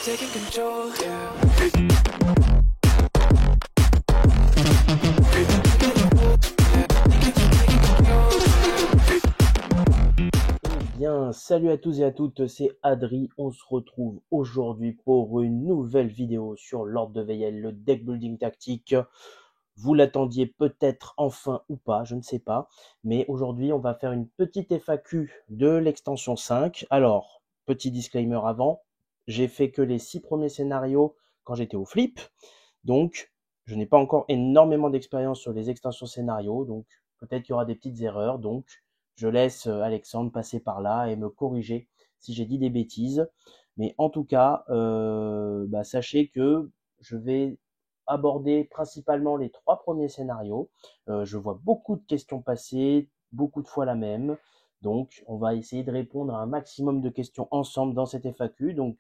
taking control, yeah. Bien, salut à tous et à toutes, c'est Adri. On se retrouve aujourd'hui pour une nouvelle vidéo sur Lord de Veyel, le deck building tactique. Vous l'attendiez peut-être enfin ou pas, je ne sais pas. Mais aujourd'hui, on va faire une petite FAQ de l'extension 5. Alors, petit disclaimer avant, j'ai fait que les 6 premiers scénarios quand j'étais au flip. Donc, je n'ai pas encore énormément d'expérience sur les extensions scénarios. Donc, peut-être qu'il y aura des petites erreurs. Donc, je laisse Alexandre passer par là et me corriger si j'ai dit des bêtises. Mais en tout cas, sachez que je vais aborder principalement les 3 premiers scénarios. Je vois beaucoup de questions passer, beaucoup de fois la même. Donc, on va essayer de répondre à un maximum de questions ensemble dans cette FAQ. Donc,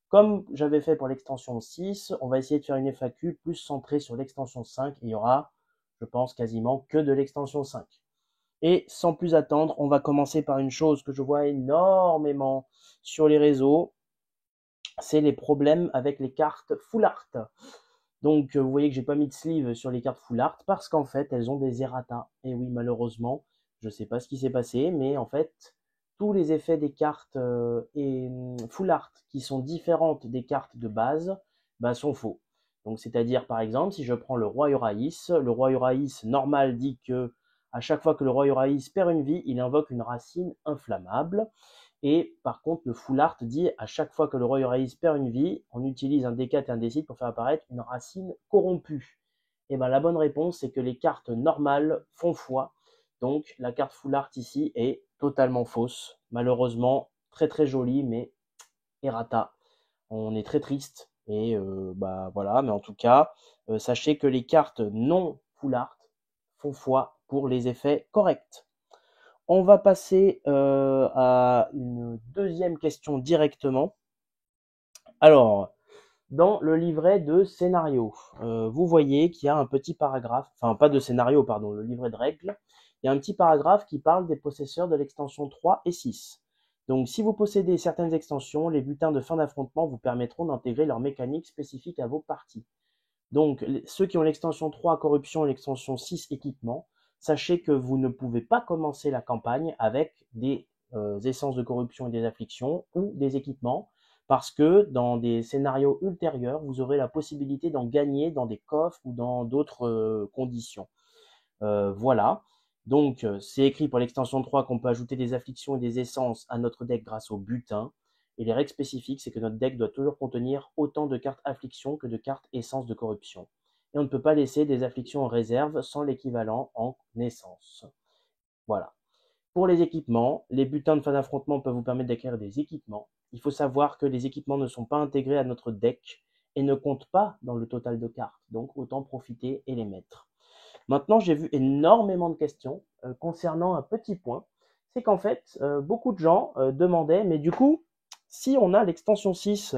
comme j'avais fait pour l'extension 6, on va essayer de faire une FAQ plus centrée sur l'extension 5. Et il y aura, je pense, quasiment que de l'extension 5. Et sans plus attendre, on va commencer par une chose que je vois énormément sur les réseaux, c'est les problèmes avec les cartes full art. Donc vous voyez que j'ai pas mis de sleeve sur les cartes full art parce qu'en fait elles ont des errata. Et oui, malheureusement, je sais pas ce qui s'est passé, mais en fait tous les effets des cartes full art qui sont différentes des cartes de base sont faux. Donc c'est-à-dire par exemple si je prends le roi Uraïs normal dit que à chaque fois que le roi Uraïs perd une vie, il invoque une racine inflammable. Et par contre, le full art dit à chaque fois que le roi Uraïs perd une vie, on utilise un D4 et un D6 pour faire apparaître une racine corrompue. Et la bonne réponse, c'est que les cartes normales font foi. Donc la carte full art ici est totalement fausse. Malheureusement, très très jolie, mais errata. On est très triste. Et voilà, mais en tout cas, sachez que les cartes non full art font foi pour les effets corrects. On va passer à une deuxième question directement. Alors, dans le livret de scénario, vous voyez qu'il y a un petit paragraphe, enfin pas de scénario, pardon, le livret de règles. Il y a un petit paragraphe qui parle des possesseurs de l'extension 3 et 6. Donc, si vous possédez certaines extensions, les bulletins de fin d'affrontement vous permettront d'intégrer leurs mécaniques spécifiques à vos parties. Donc, ceux qui ont l'extension 3 corruption et l'extension 6 équipement, sachez que vous ne pouvez pas commencer la campagne avec des essences de corruption et des afflictions ou des équipements, parce que dans des scénarios ultérieurs, vous aurez la possibilité d'en gagner dans des coffres ou dans d'autres conditions. Voilà. Donc, c'est écrit pour l'extension 3 qu'on peut ajouter des afflictions et des essences à notre deck grâce au butin. Et les règles spécifiques, c'est que notre deck doit toujours contenir autant de cartes afflictions que de cartes essence de corruption. Et on ne peut pas laisser des afflictions en réserve sans l'équivalent en essence. Voilà. Pour les équipements, les butins de fin d'affrontement peuvent vous permettre d'acquérir des équipements. Il faut savoir que les équipements ne sont pas intégrés à notre deck et ne comptent pas dans le total de cartes. Donc autant profiter et les mettre. Maintenant, j'ai vu énormément de questions concernant un petit point. C'est qu'en fait, beaucoup de gens demandaient, mais du coup, si on a l'extension 6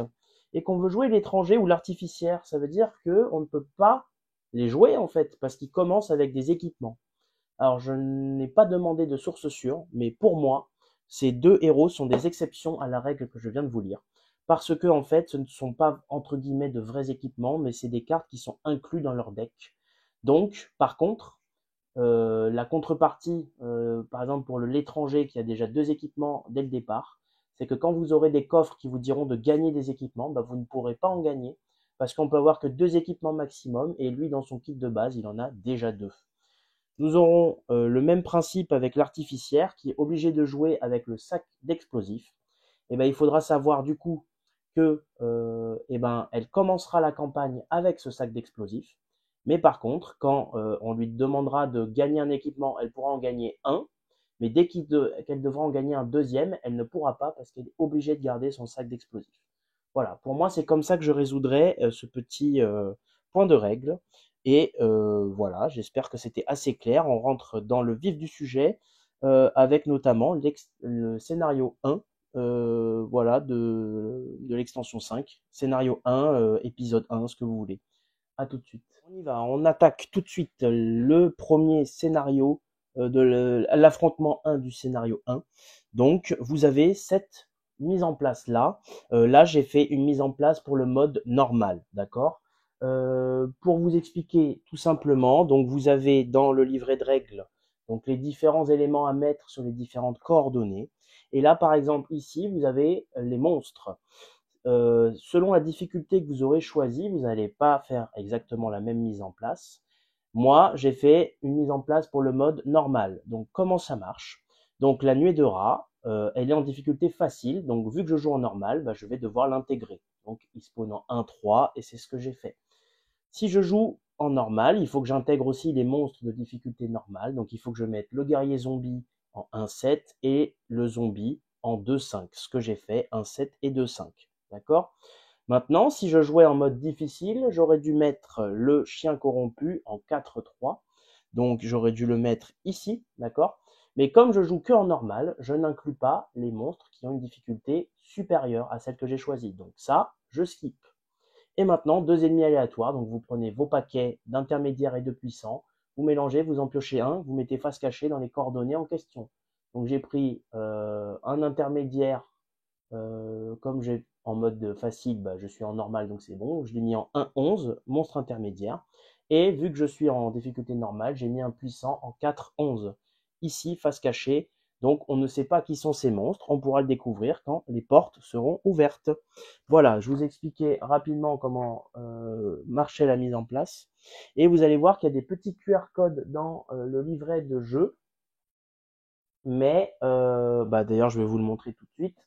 et qu'on veut jouer l'étranger ou l'artificiaire, ça veut dire qu'on ne peut pas les jouer en fait, parce qu'ils commencent avec des équipements. Alors, je n'ai pas demandé de source sûre, mais pour moi, ces deux héros sont des exceptions à la règle que je viens de vous lire. Parce que, en fait, ce ne sont pas, entre guillemets, de vrais équipements, mais c'est des cartes qui sont inclus dans leur deck. Donc, par contre, la contrepartie, par exemple pour l'étranger qui a déjà 2 équipements dès le départ, c'est que quand vous aurez des coffres qui vous diront de gagner des équipements, vous ne pourrez pas en gagner parce qu'on peut avoir que 2 équipements maximum et lui dans son kit de base, il en a déjà 2. Nous aurons le même principe avec l'artificiaire qui est obligé de jouer avec le sac d'explosifs. Et il faudra savoir du coup que elle commencera la campagne avec ce sac d'explosifs. Mais par contre, quand on lui demandera de gagner un équipement, elle pourra en gagner un. Mais dès qu'elle devra en gagner un deuxième, elle ne pourra pas parce qu'elle est obligée de garder son sac d'explosifs. Voilà, pour moi, c'est comme ça que je résoudrai ce petit point de règle. Et voilà, j'espère que c'était assez clair. On rentre dans le vif du sujet avec notamment le scénario 1 voilà, de l'extension 5. Scénario 1, épisode 1, ce que vous voulez. À tout de suite. On y va, on attaque tout de suite le premier scénario de l'affrontement 1 du scénario 1. Donc, vous avez 7 mise en place là. Là, j'ai fait une mise en place pour le mode normal, d'accord? Pour vous expliquer tout simplement, donc vous avez dans le livret de règles donc les différents éléments à mettre sur les différentes coordonnées. Et là, par exemple, ici, vous avez les monstres. Selon la difficulté que vous aurez choisie, vous n'allez pas faire exactement la même mise en place. Moi, j'ai fait une mise en place pour le mode normal. Donc, comment ça marche? Donc, la nuée de rat, elle est en difficulté facile. Donc, vu que je joue en normal, bah, je vais devoir l'intégrer. Donc, il spawn en 1-3 et c'est ce que j'ai fait. Si je joue en normal, il faut que j'intègre aussi les monstres de difficulté normale. Donc, il faut que je mette le guerrier zombie en 1-7 et le zombie en 2-5. Ce que j'ai fait, 1-7 et 2-5. D'accord? Maintenant, si je jouais en mode difficile, j'aurais dû mettre le chien corrompu en 4-3. Donc, j'aurais dû le mettre ici, d'accord? Mais comme je joue que en normal, je n'inclus pas les monstres qui ont une difficulté supérieure à celle que j'ai choisie. Donc ça, je skip. Et maintenant, deux ennemis aléatoires. Donc, vous prenez vos paquets d'intermédiaires et de puissants, vous mélangez, vous en piochez un, vous mettez face cachée dans les coordonnées en question. Donc, j'ai pris un intermédiaire comme j'ai en mode facile, bah, je suis en normal, donc c'est bon. Je l'ai mis en 1-11, monstre intermédiaire. Et vu que je suis en difficulté normale, j'ai mis un puissant en 4-11. Ici, face cachée. Donc, on ne sait pas qui sont ces monstres. On pourra le découvrir quand les portes seront ouvertes. Voilà, je vous expliquais rapidement comment marchait la mise en place. Et vous allez voir qu'il y a des petits QR codes dans le livret de jeu. Mais bah, d'ailleurs, je vais vous le montrer tout de suite.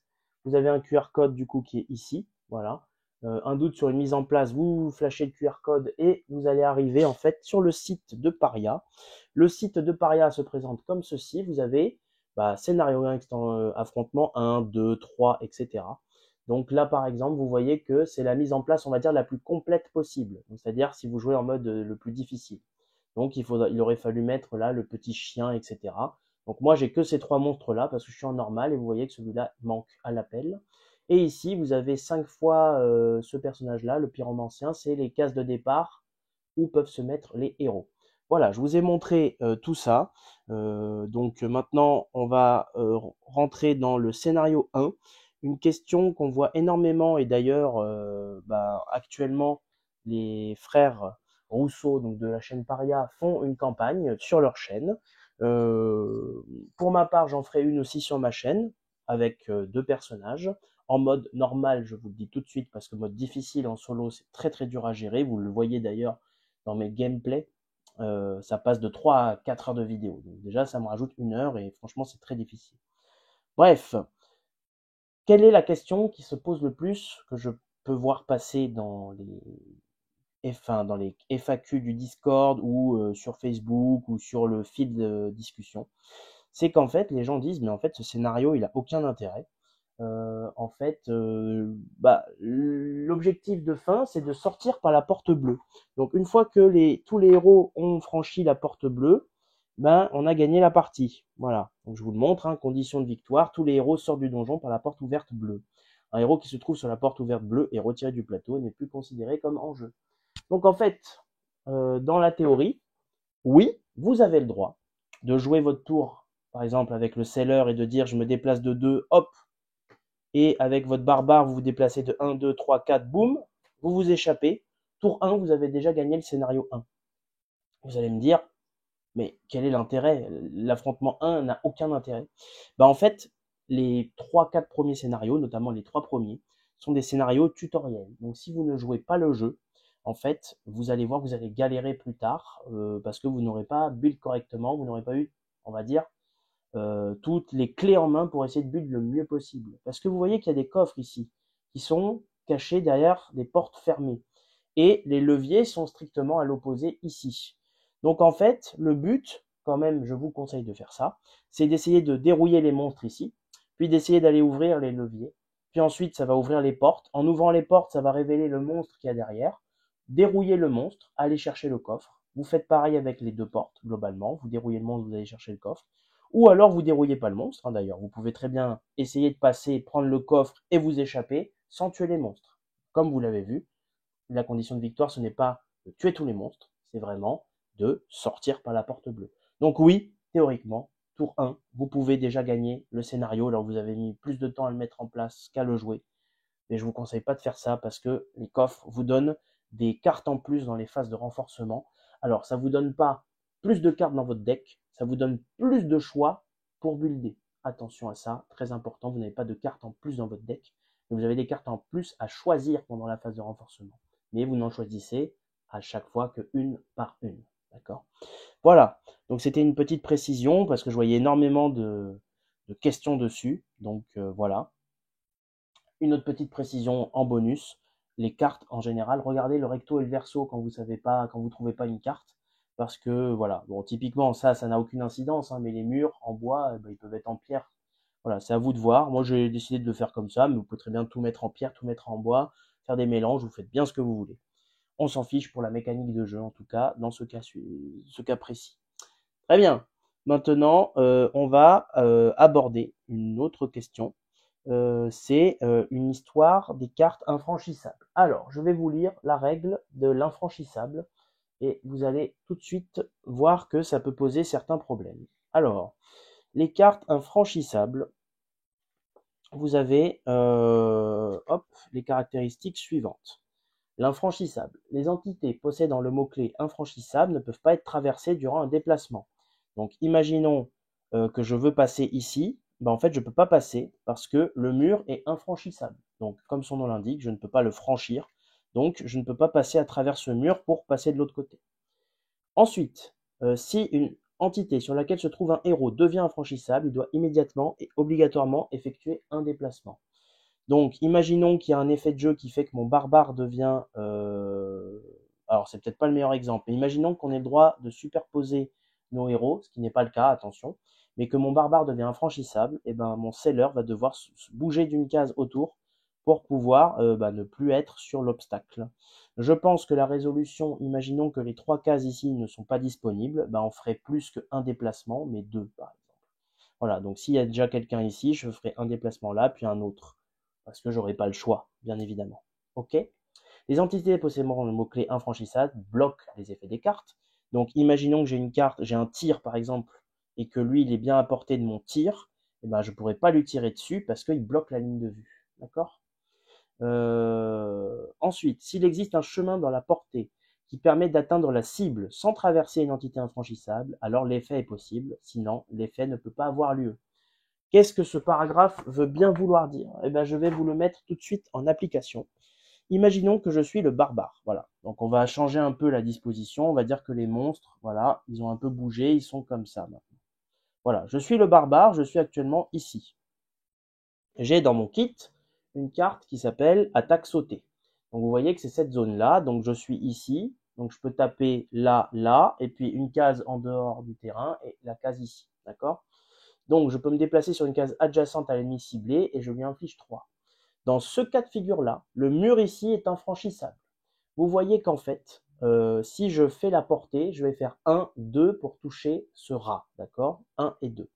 Vous avez un QR code du coup qui est ici, voilà. Un doute sur une mise en place, vous flashez le QR code et vous allez arriver en fait sur le site de Paria. Le site de Paria se présente comme ceci. Vous avez bah, scénario 1, affrontement 1, 2, 3, etc. Donc là, par exemple, vous voyez que c'est la mise en place, on va dire, la plus complète possible. C'est-à-dire si vous jouez en mode le plus difficile. Donc il aurait fallu mettre là le petit chien, etc. Donc moi j'ai que ces trois monstres là parce que je suis en normal et vous voyez que celui-là manque à l'appel. Et ici vous avez 5 fois ce personnage là, le pyromancien, c'est les cases de départ où peuvent se mettre les héros. Voilà, je vous ai montré tout ça. Donc maintenant on va rentrer dans le scénario 1. Une question qu'on voit énormément et d'ailleurs bah, actuellement les frères Rousseau, donc de la chaîne Paria, font une campagne sur leur chaîne. Pour ma part, j'en ferai une aussi sur ma chaîne, avec deux personnages. En mode normal, je vous le dis tout de suite, parce que mode difficile en solo, c'est très très dur à gérer. Vous le voyez d'ailleurs dans mes gameplays. Ça passe de 3 à 4 heures de vidéo. Donc déjà, ça me rajoute 1 heure et franchement, c'est très difficile. Bref, quelle est la question qui se pose le plus, que je peux voir passer dans dans les FAQ du Discord ou sur Facebook ou sur le fil de discussion, c'est qu'en fait les gens disent mais en fait ce scénario il a aucun intérêt. En fait, bah, l'objectif de fin c'est de sortir par la porte bleue. Donc une fois que tous les héros ont franchi la porte bleue, ben on a gagné la partie. Voilà. Donc je vous le montre, hein, condition de victoire, tous les héros sortent du donjon par la porte ouverte bleue. Un héros qui se trouve sur la porte ouverte bleue est retiré du plateau et n'est plus considéré comme en jeu. Donc en fait, dans la théorie, oui, vous avez le droit de jouer votre tour, par exemple avec le seller et de dire je me déplace de 2, hop, et avec votre barbare, vous vous déplacez de 1, 2, 3, 4, boum, vous vous échappez. Tour 1, vous avez déjà gagné le scénario 1. Vous allez me dire, mais quel est l'intérêt? L'affrontement 1 n'a aucun intérêt. Bah en fait, les 3-4 premiers scénarios, notamment les 3 premiers, sont des scénarios tutoriels. Donc si vous ne jouez pas le jeu, en fait, vous allez voir que vous allez galérer plus tard parce que vous n'aurez pas build correctement, vous n'aurez pas eu, on va dire, toutes les clés en main pour essayer de build le mieux possible. Parce que vous voyez qu'il y a des coffres ici qui sont cachés derrière des portes fermées. Et les leviers sont strictement à l'opposé ici. Donc en fait, le but, quand même, je vous conseille de faire ça, c'est d'essayer de dérouiller les monstres ici, puis d'essayer d'aller ouvrir les leviers, puis ensuite ça va ouvrir les portes. En ouvrant les portes, ça va révéler le monstre qu'il y a derrière. Dérouiller le monstre, aller chercher le coffre. Vous faites pareil avec les deux portes, globalement. Vous dérouillez le monstre, vous allez chercher le coffre. Ou alors vous dérouillez pas le monstre, hein, d'ailleurs. Vous pouvez très bien essayer de passer, prendre le coffre et vous échapper sans tuer les monstres. Comme vous l'avez vu, la condition de victoire, ce n'est pas de tuer tous les monstres, c'est vraiment de sortir par la porte bleue. Donc oui, théoriquement, tour 1, vous pouvez déjà gagner le scénario. Alors vous avez mis plus de temps à le mettre en place qu'à le jouer. Mais je vous conseille pas de faire ça parce que les coffres vous donnent des cartes en plus dans les phases de renforcement. Alors ça vous donne pas plus de cartes dans votre deck, ça vous donne plus de choix pour builder. Attention à ça, très important, vous n'avez pas de cartes en plus dans votre deck, mais vous avez des cartes en plus à choisir pendant la phase de renforcement. Mais vous n'en choisissez à chaque fois que une par une. D'accord? Voilà, donc c'était une petite précision parce que je voyais énormément de questions dessus. Donc voilà. Une autre petite précision en bonus, les cartes en général, regardez le recto et le verso quand vous savez pas, quand vous trouvez pas une carte, parce que voilà, bon typiquement ça n'a aucune incidence, hein, mais les murs en bois, ils peuvent être en pierre. Voilà, c'est à vous de voir. Moi j'ai décidé de le faire comme ça, mais vous pouvez très bien tout mettre en pierre, tout mettre en bois, faire des mélanges, vous faites bien ce que vous voulez. On s'en fiche pour la mécanique de jeu en tout cas, dans ce cas précis. Très bien. Maintenant, on va aborder une autre question. C'est une histoire des cartes infranchissables. Alors, je vais vous lire la règle de l'infranchissable et vous allez tout de suite voir que ça peut poser certains problèmes. Alors, les cartes infranchissables, vous avez les caractéristiques suivantes. L'infranchissable. Les entités possédant le mot-clé infranchissable ne peuvent pas être traversées durant un déplacement. Donc, imaginons que je veux passer ici. En fait, je ne peux pas passer parce que le mur est infranchissable. Donc, comme son nom l'indique, je ne peux pas le franchir. Donc, je ne peux pas passer à travers ce mur pour passer de l'autre côté. Ensuite, si une entité sur laquelle se trouve un héros devient infranchissable, il doit immédiatement et obligatoirement effectuer un déplacement. Donc, imaginons qu'il y a un effet de jeu qui fait que mon barbare devient... alors, c'est peut-être pas le meilleur exemple, mais imaginons qu'on ait le droit de superposer nos héros, ce qui n'est pas le cas, attention, mais que mon barbare devient infranchissable, et ben mon seller va devoir bouger d'une case autour pour pouvoir ne plus être sur l'obstacle. Je pense que la résolution, imaginons que les 3 cases ici ne sont pas disponibles, on ferait plus qu'un déplacement, mais 2 par exemple. Voilà, donc s'il y a déjà quelqu'un ici, je ferai un déplacement là, puis un autre parce que j'aurai pas le choix, bien évidemment. Ok? Les entités possédant le mot-clé infranchissable bloquent les effets des cartes. Donc, imaginons que j'ai une carte, j'ai un tir par exemple, et que lui, il est bien à portée de mon tir, je ne pourrai pas lui tirer dessus parce qu'il bloque la ligne de vue. D'accord? Ensuite, s'il existe un chemin dans la portée qui permet d'atteindre la cible sans traverser une entité infranchissable, alors l'effet est possible, sinon l'effet ne peut pas avoir lieu. Qu'est-ce que ce paragraphe veut bien vouloir dire? Je vais vous le mettre tout de suite en application. Imaginons que je suis le barbare. Voilà. Donc, on va changer un peu la disposition. On va dire que les monstres, voilà, ils ont un peu bougé. Ils sont comme ça maintenant. Voilà. Je suis le barbare. Je suis actuellement ici. J'ai dans mon kit une carte qui s'appelle attaque sautée. Donc, vous voyez que c'est cette zone-là. Donc, je suis ici. Donc, je peux taper là, là. Et puis, une case en dehors du terrain et la case ici. D'accord? Donc, je peux me déplacer sur une case adjacente à l'ennemi ciblé et je lui inflige 3. Dans ce cas de figure-là, le mur ici est infranchissable. Vous voyez qu'en fait, si je fais la portée, je vais faire 1, 2 pour toucher ce rat. D'accord? 1 et 2.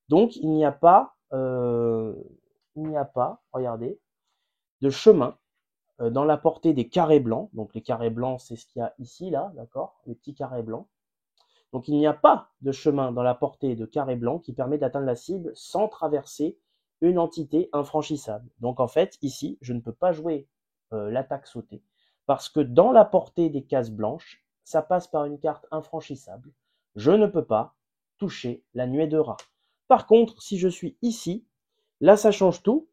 Donc, il n'y a pas, regardez, de chemin dans la portée des carrés blancs. Donc, les carrés blancs, c'est ce qu'il y a ici, là, d'accord? Les petits carrés blancs. Donc, il n'y a pas de chemin dans la portée de carré blanc qui permet d'atteindre la cible sans traverser une entité infranchissable. Donc, en fait, ici, je ne peux pas jouer l'attaque sautée parce que dans la portée des cases blanches, ça passe par une carte infranchissable. Je ne peux pas toucher la nuée de rat. Par contre, si je suis ici, là, ça change tout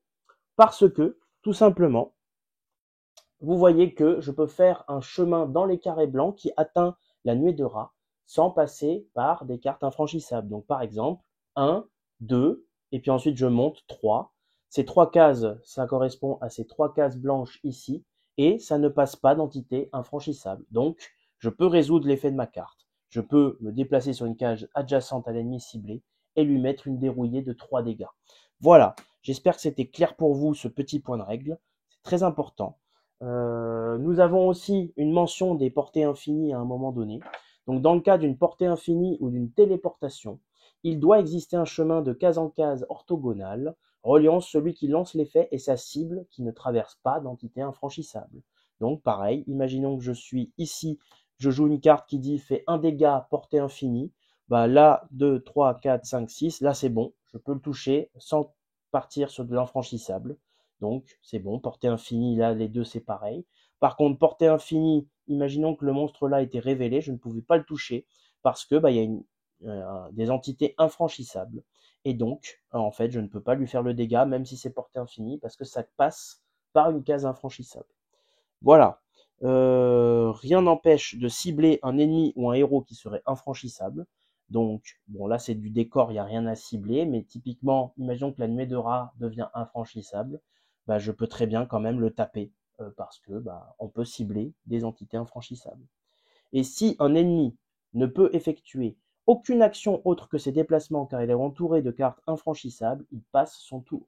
parce que, tout simplement, vous voyez que je peux faire un chemin dans les carrés blancs qui atteint la nuée de rat sans passer par des cartes infranchissables. Donc, par exemple, 1, 2, et puis ensuite je monte 3. Ces 3 cases, ça correspond à ces 3 cases blanches ici, et ça ne passe pas d'entité infranchissable. Donc, je peux résoudre l'effet de ma carte. Je peux me déplacer sur une case adjacente à l'ennemi ciblé et lui mettre une dérouillée de 3 dégâts. Voilà, j'espère que c'était clair pour vous ce petit point de règle. C'est très important. Nous avons aussi une mention des portées infinies à un moment donné. Donc, dans le cas d'une portée infinie ou d'une téléportation, il doit exister un chemin de case en case orthogonal reliant celui qui lance l'effet et sa cible qui ne traverse pas d'entité infranchissable. Donc, pareil, imaginons que je suis ici, je joue une carte qui dit fait 1 dégât portée infinie. bah là, 2, 3, 4, 5, 6, là c'est bon, je peux le toucher sans partir sur de l'infranchissable. Donc c'est bon, portée infinie, là les deux c'est pareil. Par contre, portée infinie, imaginons que le monstre là était révélé, je ne pouvais pas le toucher parce que bah, il y a des entités infranchissables. Et donc, en fait, je ne peux pas lui faire le dégât, même si c'est portée infinie, parce que ça passe par une case infranchissable. Voilà. Rien n'empêche de cibler un ennemi ou un héros qui serait infranchissable. Donc, bon, là, c'est du décor, il n'y a rien à cibler, mais typiquement, imaginons que la nuée de rat devient infranchissable, bah, je peux très bien quand même le taper, parce que bah, on peut cibler des entités infranchissables. Et si un ennemi ne peut effectuer aucune action autre que ses déplacements car il est entouré de cartes infranchissables, il passe son tour.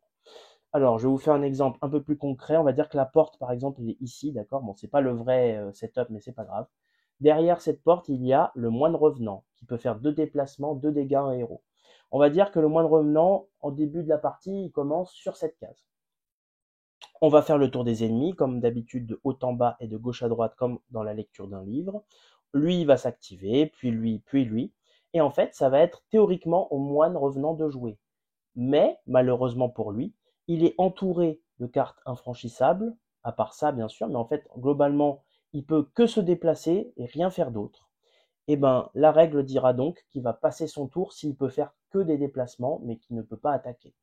Alors, je vais vous faire un exemple un peu plus concret. On va dire que la porte, par exemple, elle est ici, d'accord? Bon, c'est pas le vrai setup, mais c'est pas grave. Derrière cette porte, il y a le moine revenant qui peut faire 2 déplacements, 2 dégâts à un héros. On va dire que le moine revenant, en début de la partie, il commence sur cette case. On va faire le tour des ennemis, comme d'habitude, de haut en bas et de gauche à droite, comme dans la lecture d'un livre. Lui, il va s'activer, puis lui, puis lui. Et en fait, ça va être théoriquement au moine revenant de jouer. Mais, malheureusement pour lui, il est entouré de cartes infranchissables, à part ça, bien sûr, mais en fait, globalement, il peut que se déplacer et rien faire d'autre. Et ben, la règle dira donc qu'il va passer son tour s'il peut faire que des déplacements, mais qu'il ne peut pas attaquer.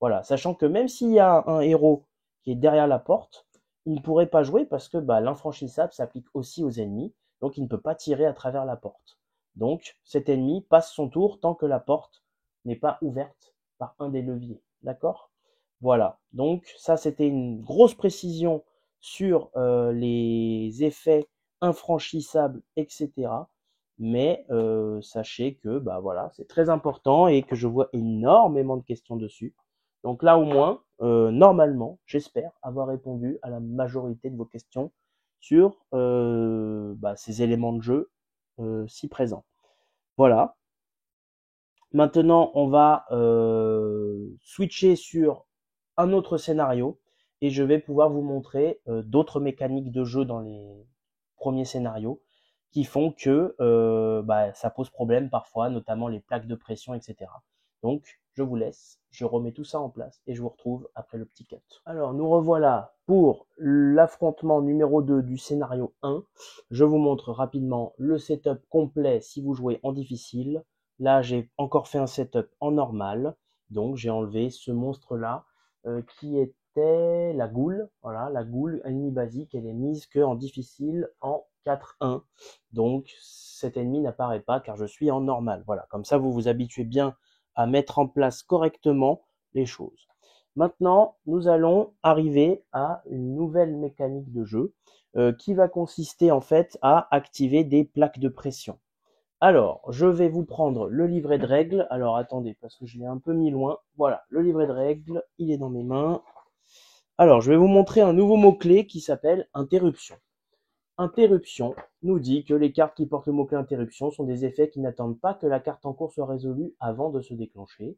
Voilà, sachant que même s'il y a un héros qui est derrière la porte, il ne pourrait pas jouer parce que bah, l'infranchissable s'applique aussi aux ennemis, donc il ne peut pas tirer à travers la porte. Donc cet ennemi passe son tour tant que la porte n'est pas ouverte par un des leviers. D'accord? Voilà, donc ça c'était une grosse précision sur les effets infranchissables, etc. Mais sachez que bah, voilà, c'est très important et que je vois énormément de questions dessus. Donc là au moins, normalement, j'espère avoir répondu à la majorité de vos questions sur bah, ces éléments de jeu si présents. Voilà. Maintenant, on va switcher sur un autre scénario et je vais pouvoir vous montrer d'autres mécaniques de jeu dans les premiers scénarios qui font que bah, ça pose problème parfois, notamment les plaques de pression, etc. Donc, je vous laisse, je remets tout ça en place et je vous retrouve après le petit cut. Alors, nous revoilà pour l'affrontement numéro 2 du scénario 1. Je vous montre rapidement le setup complet si vous jouez en difficile. Là, j'ai encore fait un setup en normal. Donc, j'ai enlevé ce monstre-là qui était la goule. Voilà, la goule ennemie basique, elle est mise que en difficile en 4-1. Donc, cet ennemi n'apparaît pas car je suis en normal. Voilà, comme ça, vous vous habituez bien à mettre en place correctement les choses. Maintenant, nous allons arriver à une nouvelle mécanique de jeu qui va consister en fait à activer des plaques de pression. Alors, je vais vous prendre le livret de règles. Alors, attendez, parce que je l'ai un peu mis loin. Voilà, le livret de règles, il est dans mes mains. Alors, je vais vous montrer un nouveau mot-clé qui s'appelle interruption. Interruption nous dit que les cartes qui portent le mot-clé interruption sont des effets qui n'attendent pas que la carte en cours soit résolue avant de se déclencher.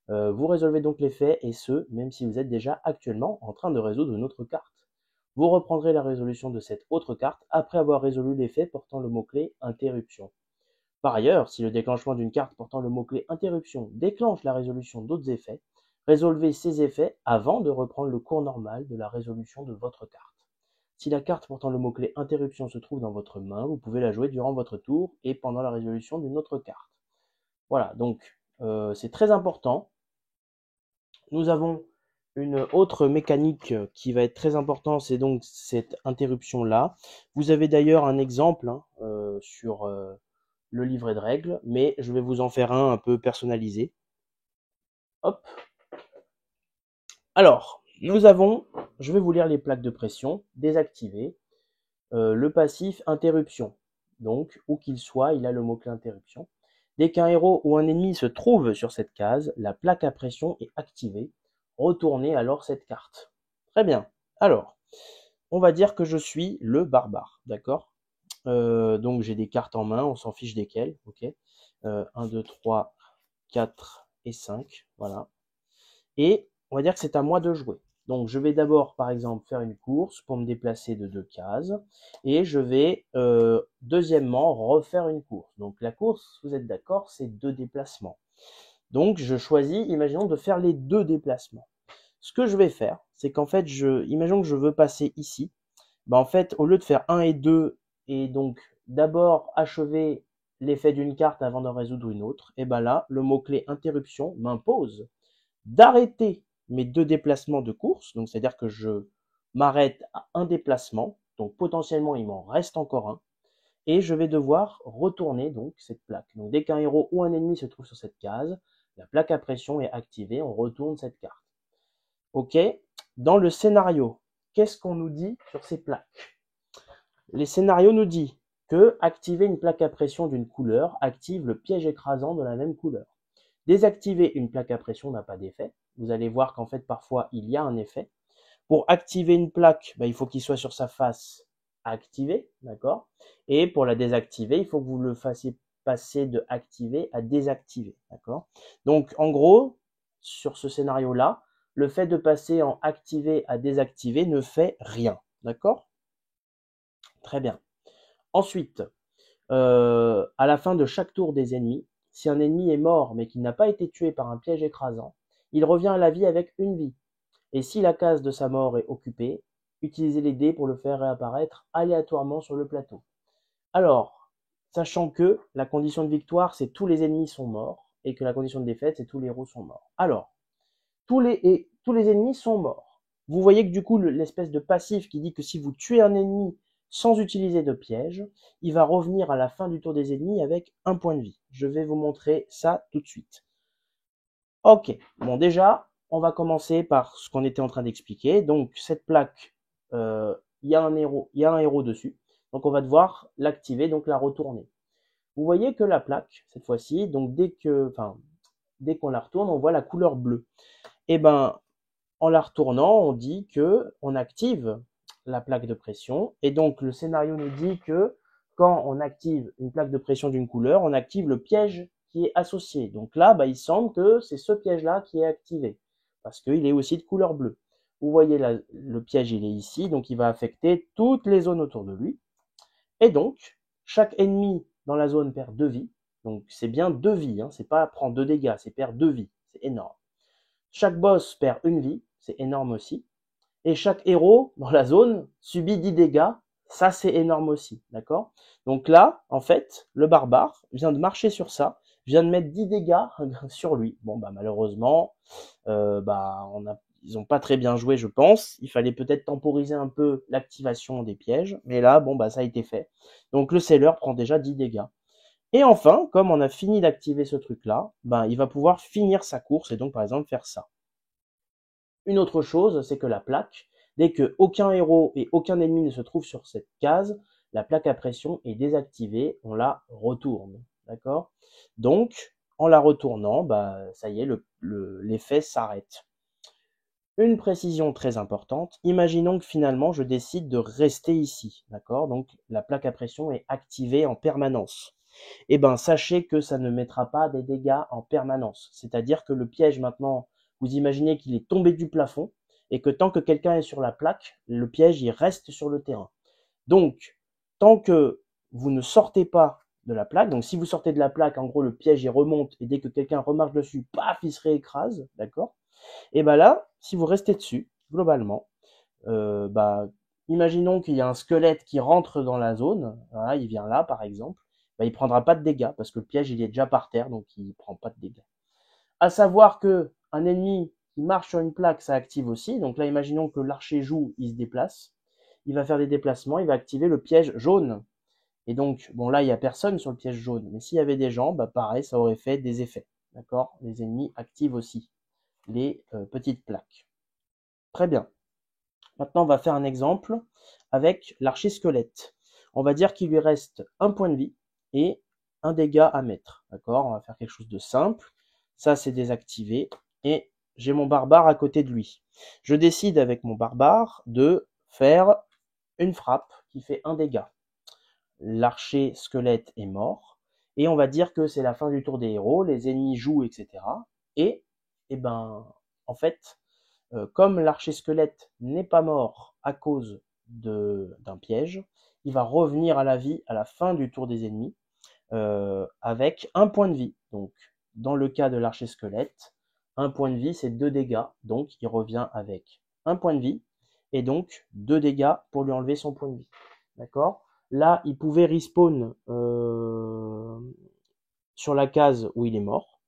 Vous résolvez donc l'effet, et ce, même si vous êtes déjà actuellement en train de résoudre une autre carte. Vous reprendrez la résolution de cette autre carte après avoir résolu l'effet portant le mot-clé interruption. Par ailleurs, si le déclenchement d'une carte portant le mot-clé interruption déclenche la résolution d'autres effets, résolvez ces effets avant de reprendre le cours normal de la résolution de votre carte. Si la carte portant le mot-clé interruption se trouve dans votre main, vous pouvez la jouer durant votre tour et pendant la résolution d'une autre carte. Voilà, donc c'est très important. Nous avons une autre mécanique qui va être très importante, c'est donc cette interruption-là. Vous avez d'ailleurs un exemple sur le livret de règles, mais je vais vous en faire un peu personnalisé. Hop. Alors, je vais vous lire les plaques de pression, désactiver, le passif interruption. Donc, où qu'il soit, il a le mot-clé interruption. Dès qu'un héros ou un ennemi se trouve sur cette case, la plaque à pression est activée. Retournez alors cette carte. Très bien. Alors, on va dire que je suis le barbare, d'accord? Donc j'ai des cartes en main, on s'en fiche desquelles, ok? 1, 2, 3, 4 et 5, voilà. Et on va dire que c'est à moi de jouer. Donc je vais d'abord par exemple faire une course pour me déplacer de 2 cases et je vais deuxièmement refaire une course. Donc la course, vous êtes d'accord, c'est 2 déplacements. Donc je choisis, imaginons, de faire les 2 déplacements. Ce que je vais faire, c'est qu'en fait, imaginons que je veux passer ici. En fait, au lieu de faire 1 et 2 et donc d'abord achever l'effet d'une carte avant de résoudre une autre, et ben là, le mot-clé interruption m'impose d'arrêter mes 2 déplacements de course, donc c'est-à-dire que je m'arrête à un déplacement, donc potentiellement il m'en reste encore un, et je vais devoir retourner donc cette plaque. Donc dès qu'un héros ou un ennemi se trouve sur cette case, la plaque à pression est activée, on retourne cette carte. Ok. Dans le scénario, qu'est-ce qu'on nous dit sur ces plaques? Les scénarios nous disent que activer une plaque à pression d'une couleur active le piège écrasant de la même couleur. Désactiver une plaque à pression n'a pas d'effet. Vous allez voir qu'en fait parfois il y a un effet. Pour activer une plaque, il faut qu'il soit sur sa face activé, d'accord? Et pour la désactiver, il faut que vous le fassiez passer de activer à désactiver, d'accord? Donc en gros, sur ce scénario-là, le fait de passer en activé à désactiver ne fait rien, d'accord? Très bien. Ensuite, à la fin de chaque tour des ennemis, si un ennemi est mort mais qu'il n'a pas été tué par un piège écrasant, il revient à la vie avec une vie. Et si la case de sa mort est occupée, utilisez les dés pour le faire réapparaître aléatoirement sur le plateau. Alors, sachant que la condition de victoire, c'est tous les ennemis sont morts, et que la condition de défaite, c'est tous les héros sont morts. Alors, tous les ennemis sont morts. Vous voyez que du coup, l'espèce de passif qui dit que si vous tuez un ennemi sans utiliser de piège, il va revenir à la fin du tour des ennemis avec un point de vie. Je vais vous montrer ça tout de suite. Ok, bon déjà, on va commencer par ce qu'on était en train d'expliquer. Donc cette plaque, il y a un héros dessus. Donc on va devoir l'activer, donc la retourner. Vous voyez que la plaque, cette fois-ci, donc dès qu'on la retourne, on voit la couleur bleue. Et en la retournant, on dit que on active la plaque de pression. Et donc le scénario nous dit que quand on active une plaque de pression d'une couleur, on active le piège qui est associé. Donc là, il semble que c'est ce piège-là qui est activé, parce qu'il est aussi de couleur bleue. Vous voyez là, le piège, il est ici, donc il va affecter toutes les zones autour de lui. Et donc, chaque ennemi dans la zone perd 2 vies. Donc c'est bien 2 vies, hein, c'est pas prendre 2 dégâts, c'est perdre 2 vies, c'est énorme. Chaque boss perd 1 vie, c'est énorme aussi. Et chaque héros dans la zone subit 10 dégâts, ça c'est énorme aussi, d'accord? Donc là, en fait, le barbare vient de marcher sur ça, vient de mettre 10 dégâts sur lui. Bon, malheureusement, ils n'ont pas très bien joué, je pense. Il fallait peut-être temporiser un peu l'activation des pièges, mais là, ça a été fait. Donc le seller prend déjà 10 dégâts. Et enfin, comme on a fini d'activer ce truc-là, il va pouvoir finir sa course et donc par exemple faire ça. Une autre chose, c'est que la plaque, dès que aucun héros et aucun ennemi ne se trouve sur cette case, la plaque à pression est désactivée, on la retourne, d'accord? Donc, en la retournant, ça y est, l'effet s'arrête. Une précision très importante, imaginons que finalement je décide de rester ici, d'accord? Donc la plaque à pression est activée en permanence. Sachez que ça ne mettra pas des dégâts en permanence. C'est-à-dire que le piège maintenant, vous imaginez qu'il est tombé du plafond et que tant que quelqu'un est sur la plaque, le piège il reste sur le terrain. Donc, tant que vous ne sortez pas de la plaque, donc si vous sortez de la plaque, en gros le piège il remonte et dès que quelqu'un remarche dessus, paf, il se réécrase, d'accord? Et là, si vous restez dessus, globalement, imaginons qu'il y a un squelette qui rentre dans la zone, voilà, il vient là par exemple, il prendra pas de dégâts parce que le piège il est déjà par terre, donc il prend pas de dégâts. À savoir que un ennemi qui marche sur une plaque, ça active aussi. Donc là, imaginons que l'archer joue, il se déplace, il va faire des déplacements, il va activer le piège jaune. Et donc, là, il y a personne sur le piège jaune, mais s'il y avait des gens, pareil, ça aurait fait des effets. D'accord? Les ennemis activent aussi les petites plaques. Très bien. Maintenant, on va faire un exemple avec l'archer squelette. On va dire qu'il lui reste un point de vie et un dégât à mettre. D'accord? On va faire quelque chose de simple. Ça, c'est désactivé. Et j'ai mon barbare à côté de lui. Je décide avec mon barbare de faire une frappe qui fait un dégât. L'archer squelette est mort. Et on va dire que c'est la fin du tour des héros. Les ennemis jouent, etc. Et, en fait, Comme l'archer-squelette n'est pas mort à cause d'un piège, il va revenir à la vie à la fin du tour des ennemis avec un point de vie. Donc, dans le cas de l'archer-squelette, un point de vie, c'est 2 dégâts. Donc, il revient avec un point de vie et donc 2 dégâts pour lui enlever son point de vie. D'accord? Là, il pouvait respawn sur la case où il est mort.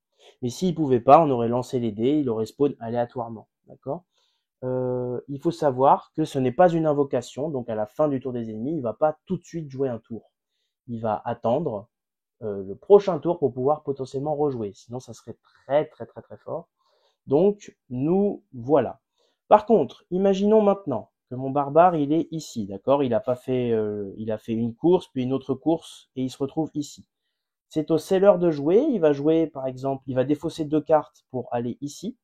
Mais s'il pouvait pas, on aurait lancé les dés, il aurait spawn aléatoirement. D'accord? Il faut savoir que ce n'est pas une invocation, donc à la fin du tour des ennemis, il va pas tout de suite jouer un tour. Il va attendre le prochain tour pour pouvoir potentiellement rejouer. Sinon, ça serait très fort. Donc, nous voilà. Par contre, imaginons maintenant que mon barbare, il est ici, d'accord? Il a fait une course, puis une autre course, et il se retrouve ici. C'est au seller de jouer. Il va jouer, par exemple, il va défausser 2 cartes pour aller ici,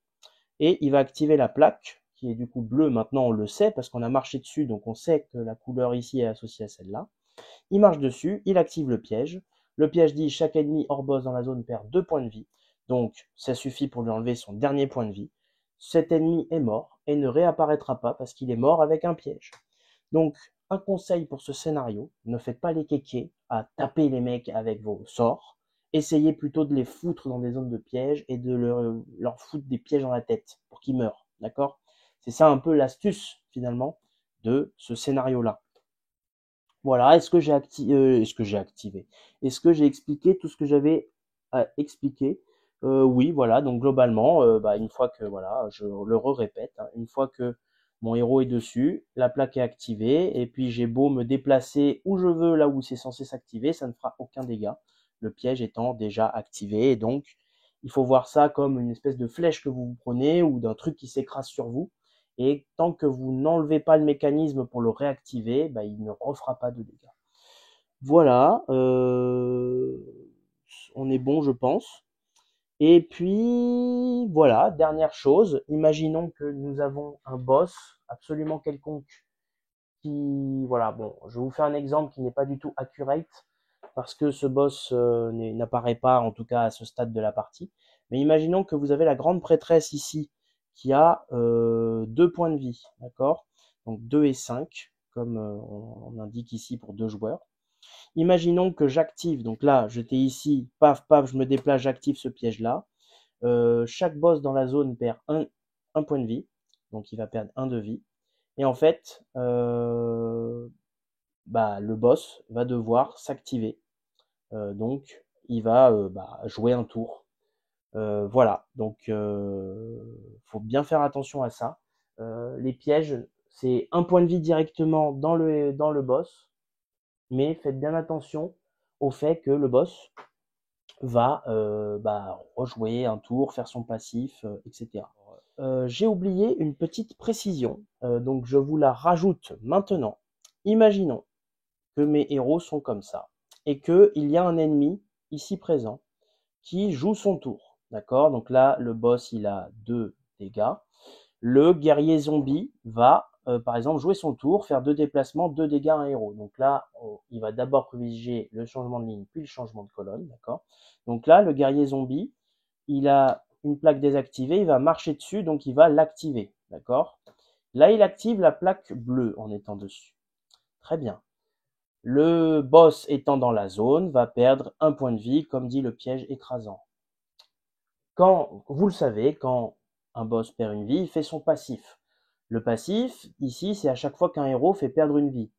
et il va activer la plaque, qui est du coup bleue. Maintenant, on le sait, parce qu'on a marché dessus, donc on sait que la couleur ici est associée à celle-là. Il marche dessus, il active le piège. Le piège dit chaque ennemi hors boss dans la zone perd 2 points de vie. Donc ça suffit pour lui enlever son dernier point de vie. Cet ennemi est mort et ne réapparaîtra pas parce qu'il est mort avec un piège. Donc un conseil pour ce scénario, ne faites pas les kékés à taper les mecs avec vos sorts. Essayez plutôt de les foutre dans des zones de piège et de leur foutre des pièges dans la tête pour qu'ils meurent. D'accord? C'est ça un peu l'astuce finalement de ce scénario-là. Voilà, est-ce que j'ai activé? Est-ce que j'ai expliqué tout ce que j'avais à expliquer? Oui, voilà, donc globalement, une fois que, voilà, je le répète, hein, une fois que mon héros est dessus, la plaque est activée, et puis j'ai beau me déplacer où je veux, là où c'est censé s'activer, ça ne fera aucun dégât, le piège étant déjà activé, et donc il faut voir ça comme une espèce de flèche que vous prenez, ou d'un truc qui s'écrase sur vous, et tant que vous n'enlevez pas le mécanisme pour le réactiver, il ne refera pas de dégâts. Voilà, on est bon, je pense. Et puis, voilà, dernière chose, imaginons que nous avons un boss absolument quelconque qui, voilà, bon, je vais vous faire un exemple qui n'est pas du tout accurate, parce que ce boss n'apparaît pas, en tout cas à ce stade de la partie. Mais imaginons que vous avez la grande prêtresse ici, qui a 2 points de vie, d'accord? Donc 2 et 5, comme on indique ici pour 2 joueurs. Imaginons que j'active, donc là, j'étais ici, paf, paf, je me déplace, j'active ce piège-là. Chaque boss dans la zone perd un point de vie, donc il va perdre 1 de vie. Et en fait, le boss va devoir s'activer. Donc, il va jouer un tour. Voilà, donc faut bien faire attention à ça. Les pièges, c'est un point de vie directement dans le boss, mais faites bien attention au fait que le boss va rejouer un tour, faire son passif, etc. J'ai oublié une petite précision, donc je vous la rajoute maintenant. Imaginons que mes héros sont comme ça, et qu'il y a un ennemi ici présent qui joue son tour. D'accord? Donc là, le boss, il a 2 dégâts. Le guerrier zombie va, par exemple, jouer son tour, faire 2 déplacements, 2 dégâts à un héros. Donc là, il va d'abord privilégier le changement de ligne, puis le changement de colonne. D'accord? Donc là, le guerrier zombie, il a une plaque désactivée, il va marcher dessus, donc il va l'activer. D'accord? Là, il active la plaque bleue en étant dessus. Très bien. Le boss étant dans la zone va perdre un point de vie, comme dit le piège écrasant. Quand, vous le savez, quand un boss perd une vie, il fait son passif. Le passif, ici, c'est à chaque fois qu'un héros fait perdre une vie.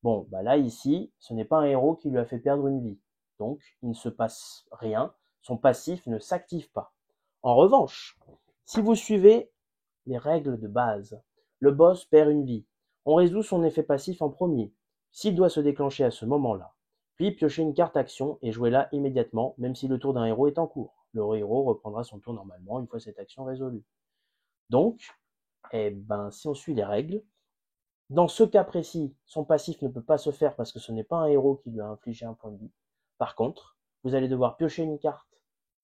Bon, là, ici, ce n'est pas un héros qui lui a fait perdre une vie. Donc, il ne se passe rien. Son passif ne s'active pas. En revanche, si vous suivez les règles de base, le boss perd une vie. On résout son effet passif en premier, s'il doit se déclencher à ce moment-là. Puis piocher une carte action et jouer là immédiatement, même si le tour d'un héros est en cours. Le héros reprendra son tour normalement une fois cette action résolue. Donc, si on suit les règles, dans ce cas précis, son passif ne peut pas se faire parce que ce n'est pas un héros qui lui a infligé un point de vie. Par contre, vous allez devoir piocher une carte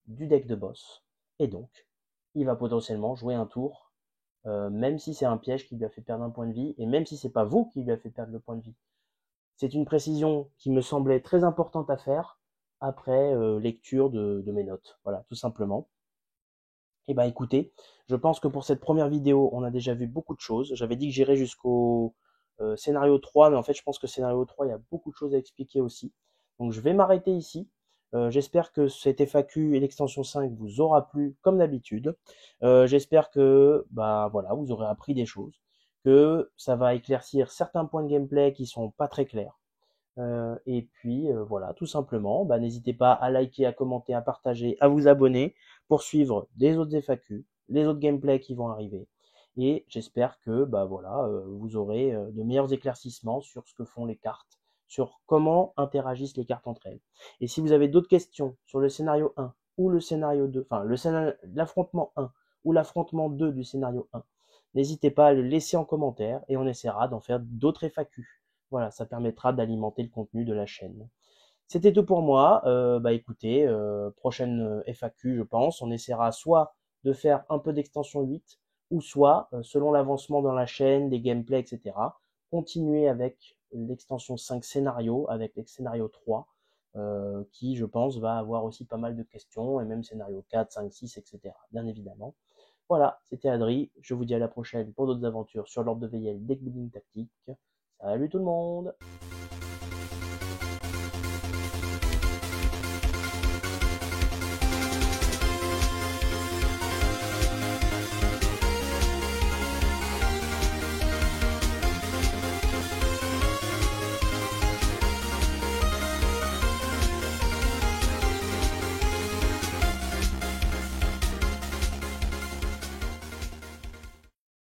du deck de boss, et donc, il va potentiellement jouer un tour, même si c'est un piège qui lui a fait perdre un point de vie, et même si c'est pas vous qui lui a fait perdre le point de vie. C'est une précision qui me semblait très importante à faire après lecture de mes notes. Voilà, tout simplement. Eh ben écoutez, je pense que pour cette première vidéo, on a déjà vu beaucoup de choses. J'avais dit que j'irais jusqu'au scénario 3, mais en fait, je pense que scénario 3, il y a beaucoup de choses à expliquer aussi. Donc, je vais m'arrêter ici. J'espère que cette FAQ et l'extension 5 vous aura plu comme d'habitude. J'espère que bah voilà, vous aurez appris des choses, que ça va éclaircir certains points de gameplay qui sont pas très clairs. Et puis voilà, tout simplement, bah, n'hésitez pas à liker, à commenter, à partager, à vous abonner pour suivre des autres FAQ, les autres gameplays qui vont arriver. Et j'espère que bah, voilà, vous aurez de meilleurs éclaircissements sur ce que font les cartes, sur comment interagissent les cartes entre elles. Et si vous avez d'autres questions sur le scénario 1 ou le scénario 2, enfin l'affrontement 1 ou l'affrontement 2 du scénario 1, n'hésitez pas à le laisser en commentaire et on essaiera d'en faire d'autres FAQ. Voilà, ça permettra d'alimenter le contenu de la chaîne. C'était tout pour moi. Bah écoutez, prochaine FAQ, je pense, on essaiera soit de faire un peu d'extension 8, ou soit, selon l'avancement dans la chaîne, des gameplays, etc., continuer avec l'extension 5 scénario, avec les scénario 3, qui, je pense, va avoir aussi pas mal de questions, et même scénario 4, 5, 6, etc., bien évidemment. Voilà, c'était Adri, je vous dis à la prochaine pour d'autres aventures sur l'ordre de Veyel Deck Building Tactique. Salut tout le monde!